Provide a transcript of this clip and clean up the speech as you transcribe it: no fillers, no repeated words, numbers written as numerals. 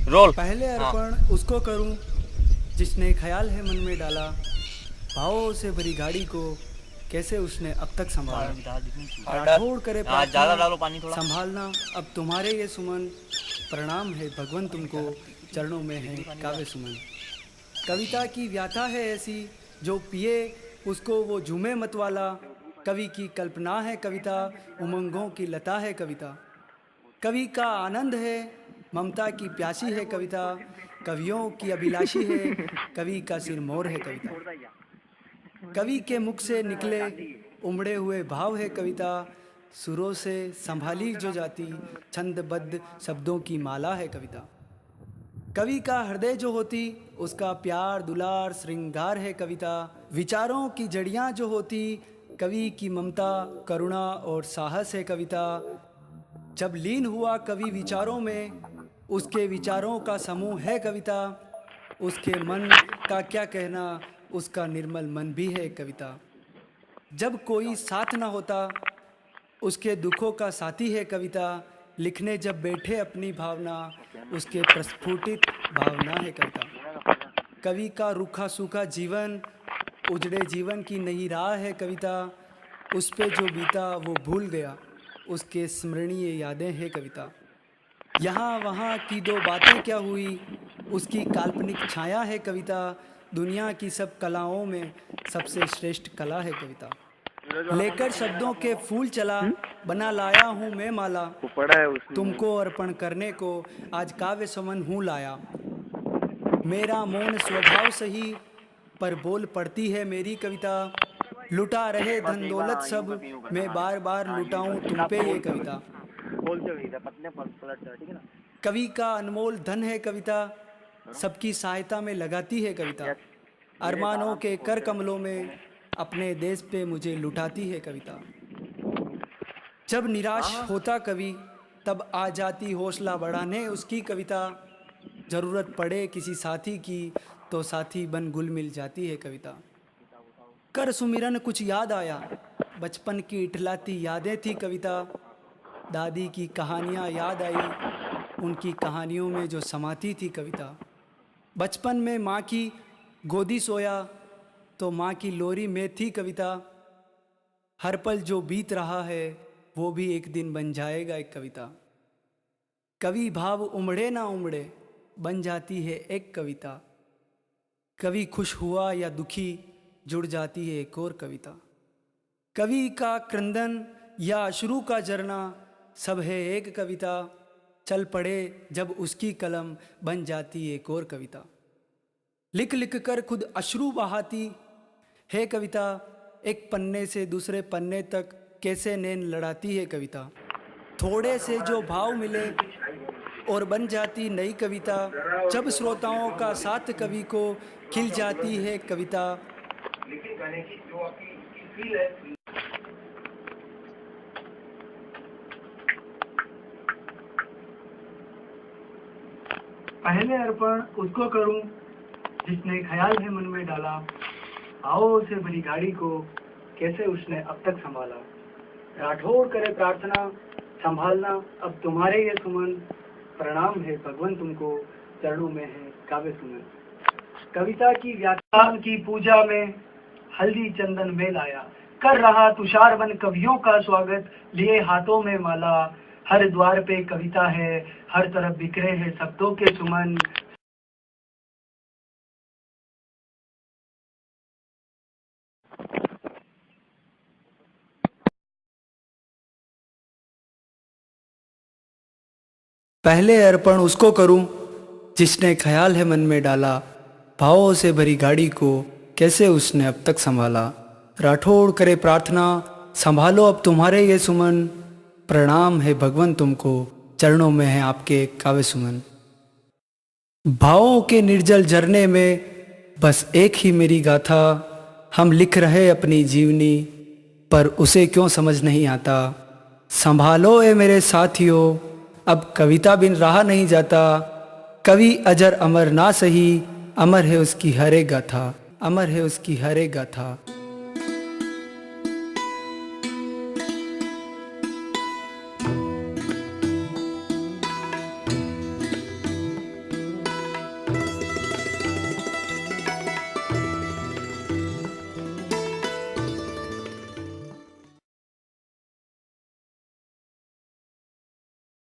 Role. पहले हाँ। अर्पण उसको करूं जिसने ख्याल है मन में डाला, भावों से भरी गाड़ी को कैसे उसने अब तक संभाला। राठौड़ करे ज़्यादा डालो प्रार्थना पानी थोड़ा। संभालना अब तुम्हारे ये सुमन, प्रणाम है भगवन तुमको, चरणों में है काव्य सुमन। कविता की व्याथा है ऐसी, जो पिए उसको वो झूमे मतवाला। कवि की कल्पना है कविता, उमंगों की लता है कविता। कवि का आनंद है, ममता की प्यासी है कविता। कवियों की अभिलाषी है, कवि का सिर मोर है कविता। कवि के मुख से निकले उमड़े हुए भाव है कविता। सुरों से संभाली जो जाती, छंदबद्ध शब्दों की माला है कविता। कवि का हृदय जो होती, उसका प्यार दुलार श्रृंगार है कविता। विचारों की जड़ियाँ जो होती, कवि की ममता करुणा और साहस है कविता। जब लीन हुआ कवि विचारों में, उसके विचारों का समूह है कविता। उसके मन का क्या कहना, उसका निर्मल मन भी है कविता। जब कोई साथ न होता, उसके दुखों का साथी है कविता। लिखने जब बैठे अपनी भावना, उसके प्रस्फुटित भावना है कविता। कवि का रूखा सूखा जीवन, उजड़े जीवन की नई राह है कविता। उस पे जो बीता वो भूल गया, उसके स्मरणीय यादें हैं कविता। यहाँ वहाँ की दो बातें क्या हुई, उसकी काल्पनिक छाया है कविता। दुनिया की सब कलाओं में सबसे श्रेष्ठ कला है कविता। लेकर शब्दों के फूल चला, बना लाया हूँ मैं माला। तुमको अर्पण करने को आज काव्य समन हूँ लाया। मेरा मौन स्वभाव सही, पर बोल पड़ती है मेरी कविता। लुटा रहे धन दौलत सब, मैं बार बार लुटाऊं तुम पे ये कविता। कवि का अनमोल धन है कविता, सबकी सहायता में लगाती है कविता। अरमानों के कर कमलों में अपने देश पे मुझे लुटाती है कविता। जब निराश होता कवि, तब आ जाती हौसला बढ़ाने उसकी कविता। ज़रूरत पड़े किसी साथी की, तो साथी बन गुल मिल जाती है कविता। कर सुमिरन कुछ याद आया, बचपन की इठलाती यादें थी कविता। दादी की कहानियाँ याद आई, उनकी कहानियों में जो समाती थी कविता। बचपन में माँ की गोदी सोया, तो माँ की लोरी में थी कविता। हर पल जो बीत रहा है, वो भी एक दिन बन जाएगा एक कविता। कवि भाव उमड़े ना उमड़े, बन जाती है एक कविता। कवि खुश हुआ या दुखी, जुड़ जाती है एक और कविता। कवि का क्रंदन या अश्रु का झरना, सब है एक कविता। चल पड़े जब उसकी कलम, बन जाती एक और कविता। लिख लिख कर खुद अश्रु बहाती है कविता। एक पन्ने से दूसरे पन्ने तक कैसे नैन लड़ाती है कविता। थोड़े से जो भाव मिले और बन जाती नई कविता। जब श्रोताओं का साथ कवि को, खिल जाती है कविता। पहले अर्पण उसको करूं जिसने ख्याल है मन में डाला। आओ से भरी गाड़ी को कैसे उसने अब तक संभाला। राठौड़ करे प्रार्थना संभालना अब तुम्हारे ये सुमन, प्रणाम है भगवन तुमको, चरणों में है काव्य सुमन। कविता की व्याख्या की पूजा में हल्दी चंदन में लाया। कर रहा तुषार बन कवियों का स्वागत, लिए हाथों में माला। हर द्वार पे कविता है, हर तरफ बिखरे हैं शब्दों के सुमन। पहले अर्पण उसको करूं जिसने ख्याल है मन में डाला। भावों से भरी गाड़ी को कैसे उसने अब तक संभाला। राठौड़ करे प्रार्थना संभालो अब तुम्हारे ये सुमन, प्रणाम है भगवन तुमको, चरणों में है आपके काव्य सुमन। भावों के निर्जल झरने में बस एक ही मेरी गाथा। हम लिख रहे अपनी जीवनी, पर उसे क्यों समझ नहीं आता। संभालो ए मेरे साथियों, अब कविता बिन रहा नहीं जाता। कवि अजर अमर ना सही, अमर है उसकी हर एक गाथा, अमर है उसकी हर एक गाथा।